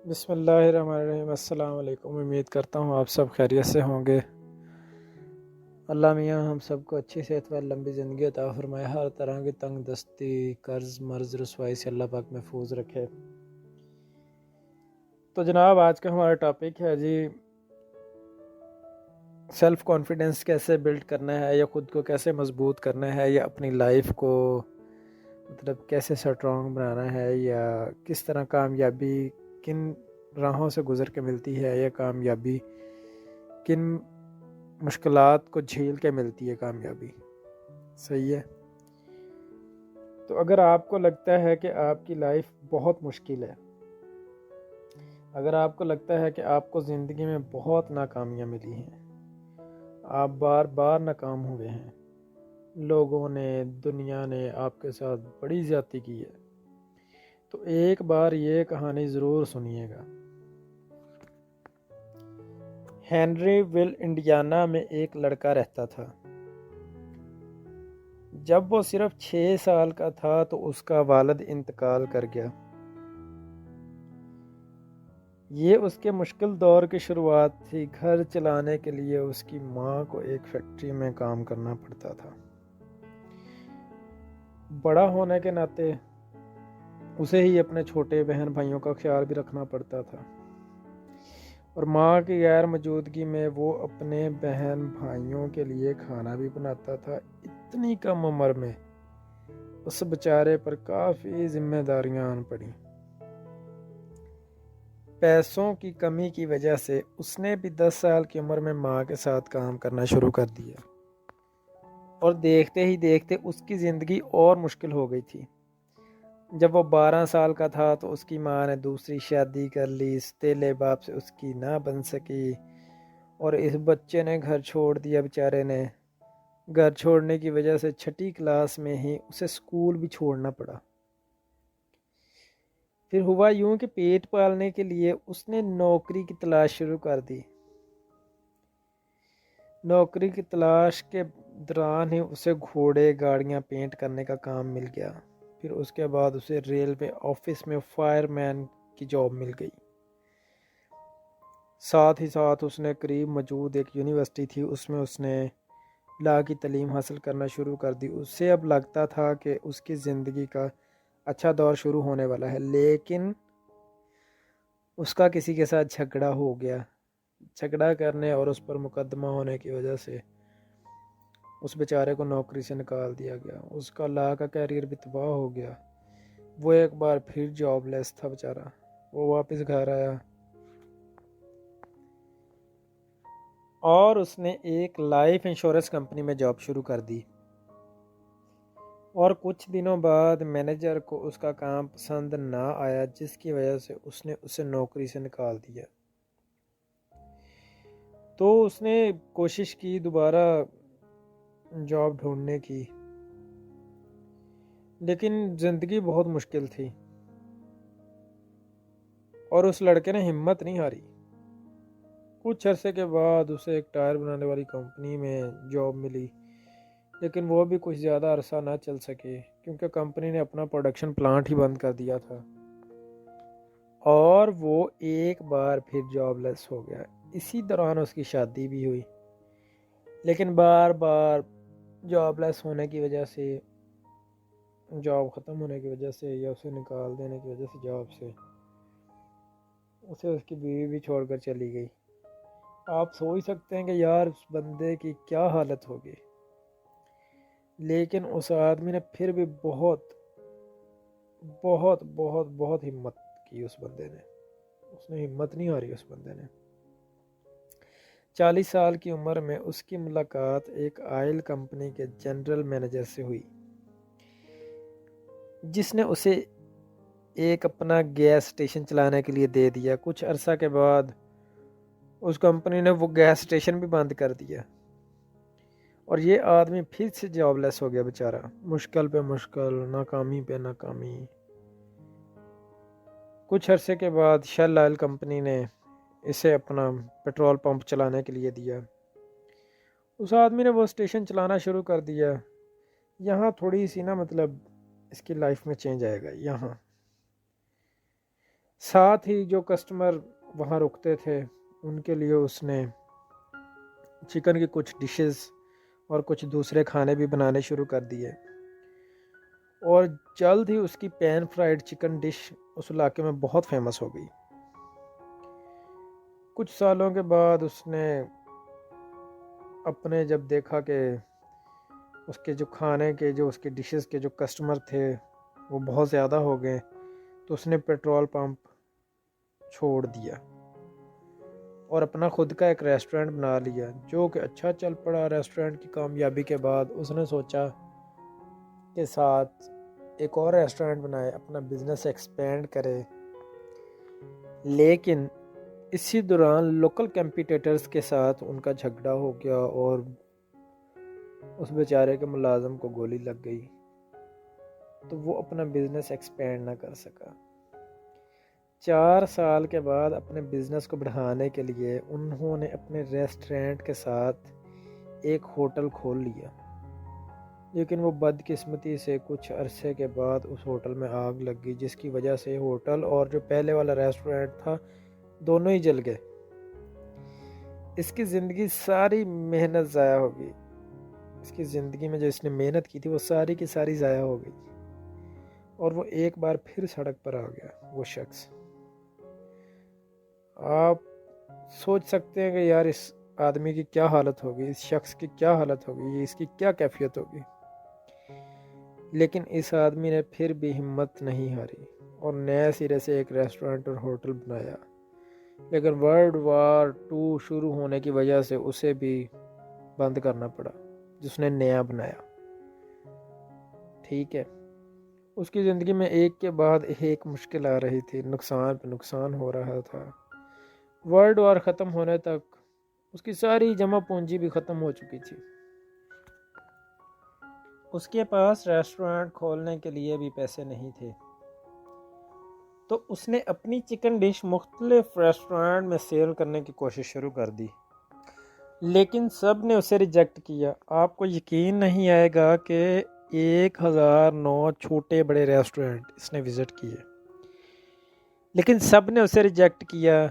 بسم اللہ الرحمن الرحیم۔ السلام علیکم۔ امید کرتا ہوں آپ سب خیریت سے ہوں گے۔ اللہ میاں ہم سب کو اچھی صحت و لمبی زندگی عطا فرمائے، ہر طرح کی تنگ دستی، قرض، مرض، رسوائی سے اللہ پاک محفوظ رکھے۔ تو جناب آج کا ہمارا ٹاپک ہے جی سیلف کانفیڈنس کیسے بلڈ کرنا ہے، یا خود کو کیسے مضبوط کرنا ہے، یا اپنی لائف کو مطلب کیسے سٹرونگ بنانا ہے، یا کس طرح کامیابی کن راہوں سے گزر کے ملتی ہے، یا کامیابی کن مشکلات کو جھیل کے ملتی ہے کامیابی۔ صحیح ہے۔ تو اگر آپ کو لگتا ہے کہ آپ کی لائف بہت مشکل ہے، اگر آپ کو لگتا ہے کہ آپ کو زندگی میں بہت ناکامیاں ملی ہیں، آپ بار بار ناکام ہوئے ہیں، لوگوں نے، دنیا نے آپ کے ساتھ بڑی زیادتی کی ہے، تو ایک بار یہ کہانی ضرور سنیے گا۔ ہنری ول انڈیانا میں ایک لڑکا رہتا تھا۔ جب وہ صرف 6 سال کا تھا تو اس کا والد انتقال کر گیا۔ یہ اس کے مشکل دور کی شروعات تھی۔ گھر چلانے کے لیے اس کی ماں کو ایک فیکٹری میں کام کرنا پڑتا تھا۔ بڑا ہونے کے ناطے اسے ہی اپنے چھوٹے بہن بھائیوں کا خیال بھی رکھنا پڑتا تھا، اور ماں کی غیر موجودگی میں وہ اپنے بہن بھائیوں کے لیے کھانا بھی بناتا تھا۔ اتنی کم عمر میں اس بیچارے پر کافی ذمہ داریاں آن پڑیں۔ پیسوں کی کمی کی وجہ سے اس نے بھی 10 سال کی عمر میں ماں کے ساتھ کام کرنا شروع کر دیا، اور دیکھتے ہی دیکھتے اس کی زندگی اور مشکل ہو گئی تھی۔ جب وہ 12 سال کا تھا تو اس کی ماں نے دوسری شادی کر لی۔ ستیلے باپ سے اس کی نہ بن سکی، اور اس بچے نے گھر چھوڑ دیا۔ بیچارے نے گھر چھوڑنے کی وجہ سے 6 کلاس میں ہی اسے اسکول بھی چھوڑنا پڑا۔ پھر ہوا یوں کہ پیٹ پالنے کے لیے اس نے نوکری کی تلاش شروع کر دی۔ نوکری کی تلاش کے دوران ہی اسے گھوڑے گاڑیاں پینٹ کرنے کا کام مل گیا۔ پھر اس کے بعد اسے ریلوے آفس میں فائر مین کی جاب مل گئی۔ ساتھ ہی ساتھ اس نے قریب موجود ایک یونیورسٹی تھی، اس میں اس نے لا کی تعلیم حاصل کرنا شروع کر دی۔ اسے اب لگتا تھا کہ اس کی زندگی کا اچھا دور شروع ہونے والا ہے، لیکن اس کا کسی کے ساتھ جھگڑا ہو گیا۔ جھگڑا کرنے اور اس پر مقدمہ ہونے کی وجہ سے اس بیچارے کو نوکری سے نکال دیا گیا۔ اس کا لا کا کیریئر بھی تباہ ہو گیا۔ وہ ایک بار پھر جاب لیس تھا بیچارہ۔ وہ واپس گھر آیا اور اس نے ایک لائف انشورنس کمپنی میں جاب شروع کر دی، اور کچھ دنوں بعد مینیجر کو اس کا کام پسند نہ آیا، جس کی وجہ سے اس نے اسے نوکری سے نکال دیا۔ تو اس نے کوشش کی دوبارہ جاب ڈھونڈنے کی، لیکن زندگی بہت مشکل تھی، اور اس لڑکے نے ہمت نہیں ہاری۔ کچھ عرصے کے بعد اسے ایک ٹائر بنانے والی کمپنی میں جاب ملی، لیکن وہ بھی کچھ زیادہ عرصہ نہ چل سکے، کیونکہ کمپنی نے اپنا پروڈکشن پلانٹ ہی بند کر دیا تھا، اور وہ ایک بار پھر جاب لیس ہو گیا۔ اسی دوران اس کی شادی بھی ہوئی، لیکن بار بار جاب لیس ہونے کی وجہ سے، جاب ختم ہونے کی وجہ سے، یا اسے نکال دینے کی وجہ سے جاب سے، اسے اس کی بیوی بھی چھوڑ کر چلی گئی۔ آپ سوچ سکتے ہیں کہ یار اس بندے کی کیا حالت ہوگی، لیکن اس آدمی نے پھر بھی بہت بہت بہت بہت ہمت کی۔ اس بندے نے، اس نے ہمت نہیں ہاری۔ اس بندے نے 40 سال کی عمر میں اس کی ملاقات ایک آئل کمپنی کے جنرل مینیجر سے ہوئی، جس نے اسے ایک اپنا گیس سٹیشن چلانے کے لیے دے دیا۔ کچھ عرصہ کے بعد اس کمپنی نے وہ گیس سٹیشن بھی بند کر دیا، اور یہ آدمی پھر سے جاب لیس ہو گیا بیچارہ۔ مشکل پہ مشکل، ناکامی پہ ناکامی۔ کچھ عرصے کے بعد شیل آئل کمپنی نے اسے اپنا پیٹرول پمپ چلانے کے لیے دیا۔ اس آدمی نے وہ سٹیشن چلانا شروع کر دیا۔ یہاں تھوڑی سی نا مطلب اس کی لائف میں چینج آئے گا۔ یہاں ساتھ ہی جو کسٹمر وہاں رکتے تھے ان کے لیے اس نے چکن کی کچھ ڈشز اور کچھ دوسرے کھانے بھی بنانے شروع کر دیے، اور جلد ہی اس کی پین فرائیڈ چکن ڈش اس علاقے میں بہت فیمس ہو گئی۔ کچھ سالوں کے بعد اس نے اپنے جب دیکھا کہ اس کے جو کھانے کے جو اس کے ڈشز کے جو کسٹمر تھے وہ بہت زیادہ ہو گئے، تو اس نے پیٹرول پمپ چھوڑ دیا اور اپنا خود کا ایک ریسٹورنٹ بنا لیا، جو کہ اچھا چل پڑا۔ ریسٹورنٹ کی کامیابی کے بعد اس نے سوچا کہ ساتھ ایک اور ریسٹورنٹ بنائے، اپنا بزنس ایکسپینڈ کرے، لیکن اسی دوران لوکل کمپیٹیٹرز کے ساتھ ان کا جھگڑا ہو گیا اور اس بیچارے کے ملازم کو گولی لگ گئی، تو وہ اپنا بزنس ایکسپینڈ نہ کر سکا۔ 4 سال کے بعد اپنے بزنس کو بڑھانے کے لیے انہوں نے اپنے ریسٹورنٹ کے ساتھ ایک ہوٹل کھول لیا، لیکن وہ بدقسمتی سے کچھ عرصے کے بعد اس ہوٹل میں آگ لگ گئی، جس کی وجہ سے ہوٹل اور جو پہلے والا ریسٹورنٹ تھا دونوں ہی جل گئے۔ اس کی زندگی ساری محنت ضائع ہو گئی، اس کی زندگی میں جو اس نے محنت کی تھی وہ ساری کی ساری ضائع ہو گئی، اور وہ ایک بار پھر سڑک پر آ گیا۔ وہ شخص، آپ سوچ سکتے ہیں کہ یار اس آدمی کی کیا حالت ہوگی، اس شخص کی کیا حالت ہوگی، اس کی کیا کیفیت ہوگی، لیکن اس آدمی نے پھر بھی ہمت نہیں ہاری اور نئے سرے سے ایک ریسٹورنٹ اور ہوٹل بنایا، لیکن ورلڈ وار 2 شروع ہونے کی وجہ سے اسے بھی بند کرنا پڑا جس نے نیا بنایا۔ ٹھیک ہے، اس کی زندگی میں ایک کے بعد ایک مشکل آ رہی تھی، نقصان پہ نقصان ہو رہا تھا۔ ورلڈ وار ختم ہونے تک اس کی ساری جمع پونجی بھی ختم ہو چکی تھی، اس کے پاس ریسٹورنٹ کھولنے کے لیے بھی پیسے نہیں تھے، تو اس نے اپنی چکن ڈش مختلف ریسٹورنٹ میں سیل کرنے کی کوشش شروع کر دی، لیکن سب نے اسے ریجیکٹ کیا۔ آپ کو یقین نہیں آئے گا کہ 1009 چھوٹے بڑے ریسٹورنٹ اس نے وزٹ کیے، لیکن سب نے اسے ریجیکٹ کیا،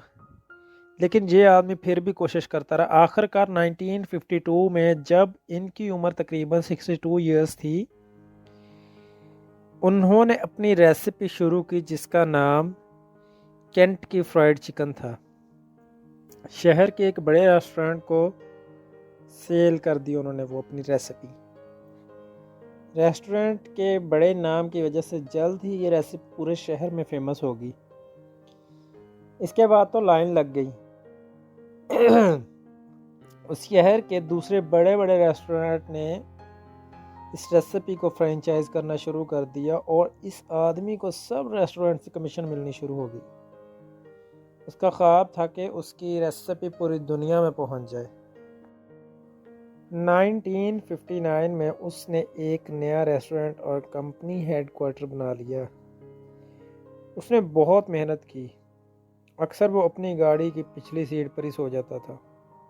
لیکن یہ آدمی پھر بھی کوشش کرتا رہا۔ آخر کار 1952 میں جب ان کی عمر تقریباً 62 ایئرس تھی، انہوں نے اپنی ریسیپی شروع کی جس کا نام کینٹ کی فرائیڈ چکن تھا۔ شہر کے ایک بڑے ریسٹورنٹ کو سیل کر دی انہوں نے وہ اپنی ریسیپی۔ ریسٹورنٹ کے بڑے نام کی وجہ سے جلد ہی یہ ریسیپی پورے شہر میں فیمس ہوگی۔ اس کے بعد تو لائن لگ گئی، اس شہر کے دوسرے بڑے بڑے ریسٹورنٹ نے اس ریسیپی کو فرینچائز کرنا شروع کر دیا، اور اس آدمی کو سب ریسٹورنٹ سے کمیشن ملنی شروع ہو گئی۔ اس کا خواب تھا کہ اس کی ریسیپی پوری دنیا میں پہنچ جائے۔ 1959 میں اس نے ایک نیا ریسٹورنٹ اور کمپنی ہیڈ کوارٹر بنا لیا۔ اس نے بہت محنت کی، اکثر وہ اپنی گاڑی کی پچھلی سیٹ پر ہی سو جاتا تھا،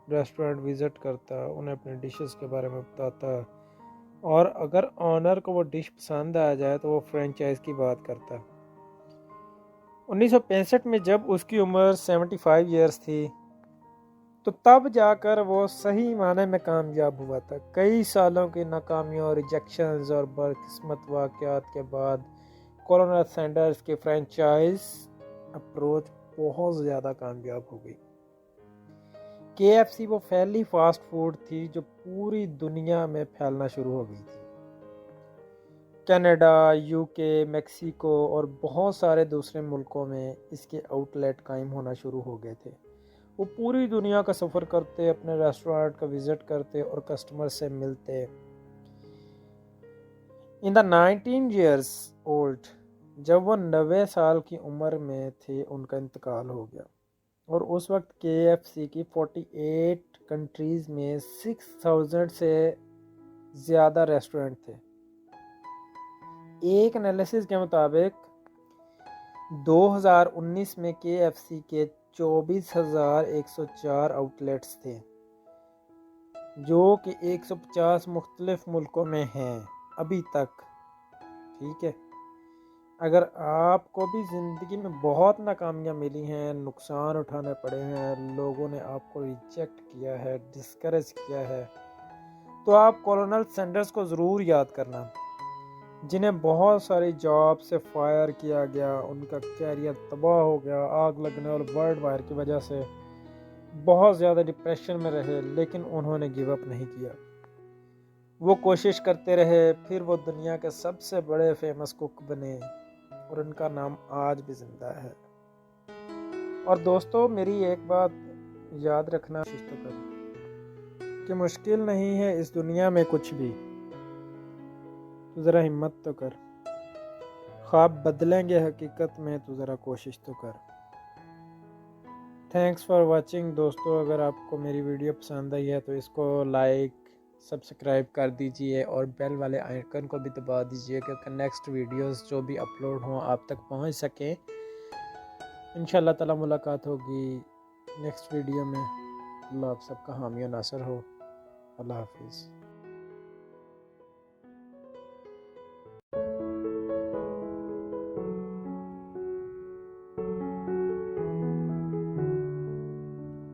ریسٹورنٹ وزٹ کرتا، انہیں اپنے ڈشز کے بارے میں بتاتا، اور اگر آنر کو وہ ڈش پسند آ جائے تو وہ فرینچائز کی بات کرتا۔ 1965 میں جب اس کی عمر 75 ایئرس تھی تو تب جا کر وہ صحیح معنی میں کامیاب ہوا تھا۔ کئی سالوں کی ناکامیوں، ریجیکشنز اور بدقسمت واقعات کے بعد کولونل سینڈرز کی فرینچائز اپروچ بہت زیادہ کامیاب ہو گئی۔ KFC وہ پہلی فاسٹ فوڈ تھی جو پوری دنیا میں پھیلنا شروع ہو گئی تھی۔ کینیڈا، UK، میکسیکو اور بہت سارے دوسرے ملکوں میں اس کے آؤٹ لیٹ قائم ہونا شروع ہو گئے تھے۔ وہ پوری دنیا کا سفر کرتے، اپنے ریسٹورنٹ کا وزٹ کرتے اور کسٹمر سے ملتے۔ ان دا 19 years old، جب وہ 90 سال کی عمر میں تھے، ان کا انتقال ہو گیا، اور اس وقت KFC کی 48 کنٹریز میں 6000 سے زیادہ ریسٹورنٹ تھے۔ ایک انالیسس کے مطابق 2019 میں KFC کے 24,104 آؤٹ لیٹس تھے، جو کہ 150 مختلف ملکوں میں ہیں ابھی تک۔ ٹھیک ہے، اگر آپ کو بھی زندگی میں بہت ناکامیاں ملی ہیں، نقصان اٹھانے پڑے ہیں، لوگوں نے آپ کو ریجیکٹ کیا ہے، ڈسکریج کیا ہے، تو آپ کولونل سینڈرز کو ضرور یاد کرنا، جنہیں بہت ساری جاب سے فائر کیا گیا، ان کا کیریئر تباہ ہو گیا آگ لگنے اور ورلڈ وائر کی وجہ سے، بہت زیادہ ڈپریشن میں رہے، لیکن انہوں نے گیو اپ نہیں کیا، وہ کوشش کرتے رہے، پھر وہ دنیا کے سب سے بڑے فیمس کک بنے اور ان کا نام آج بھی زندہ ہے۔ اور دوستو، میری ایک بات یاد رکھنا کہ مشکل نہیں ہے اس دنیا میں کچھ بھی، تو ذرا ہمت تو کر، خواب بدلیں گے حقیقت میں، تو ذرا کوشش تو کر۔ تھینکس فار واچنگ دوستو، اگر آپ کو میری ویڈیو پسند آئی ہے تو اس کو لائک سبسکرائب کر دیجئے اور بیل والے آئیکن کو بھی دبا دیجئے کہ نیکسٹ ویڈیوز جو بھی اپلوڈ ہوں آپ تک پہنچ سکیں۔ انشاءاللہ تعالی ملاقات ہوگی نیکسٹ ویڈیو میں۔ اللہ آپ سب کا حامی و ناصر ہو۔ اللہ حافظ۔